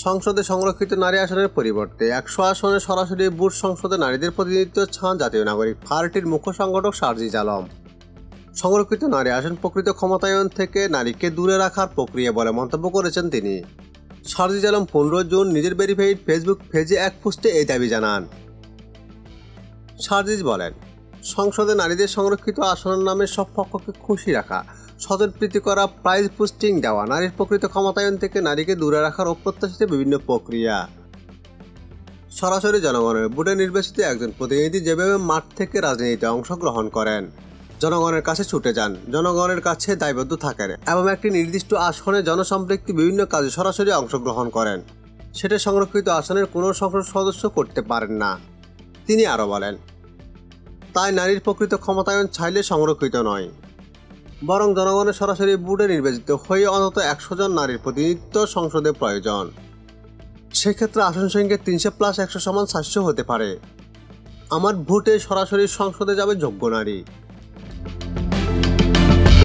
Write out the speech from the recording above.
সংসদে সংরক্ষিত নারী আসনের পরিবর্তে 100 আসনে সরাসরি বুশ সংসদে নারীদের প্রতিনিধিত্ব চান জাতীয় নাগরিক পার্টির মুখ্য সংগঠক সার্জিস আলম। সংরক্ষিত নারী আসন প্রকৃত ক্ষমতায়ন থেকে নারীকে দূরে রাখার প্রক্রিয়া বলে মন্তব্য করেছেন তিনি। সার্জিস আলম 15 জুন নিজের ভেরিফাইড ফেসবুক পেজে এক পোস্টে এই দাবি জানান। সার্জিস বলেন, সংসদে নারীদের সংরক্ষিত আসনের নামে সব পক্ষকে খুশি রাখা, স্বজনপ্রীতি করা, প্রাইজ পোস্টিং দেওয়া নারীর প্রকৃত ক্ষমতায়ন থেকে নারীকে দূরে রাখার অপ্রত্যাশিত বিভিন্ন প্রক্রিয়া। সরাসরি জনগণের ভোটে নির্বাচিত একজন প্রতিনিধি যেভাবে মাঠ থেকে রাজনীতিতে অংশগ্রহণ করেন, জনগণের কাছে ছুটে যান, জনগণের কাছে দায়বদ্ধ থাকেন এবং একটি নির্দিষ্ট আসনে জনসম্পৃক্তি বিভিন্ন কাজে সরাসরি অংশগ্রহণ করেন, সেটা সংরক্ষিত আসনের কোনো সংসদ সদস্য করতে পারেন না। তিনি আরও বলেন, তাই নারীর প্রকৃত ক্ষমতায়ন চাইলে সংরক্ষিত নয়, বরং জনগণের সরাসরি ভোটে নির্বাচিত হয়ে অন্তত 100 জন নারীর প্রতিনিধিত্ব সংসদে প্রয়োজন। সেক্ষেত্রে আসন সংখ্যা 300+100 = 700 হতে পারে। আমার ভোটে সরাসরি সংসদে যাবে যোগ্য নারী।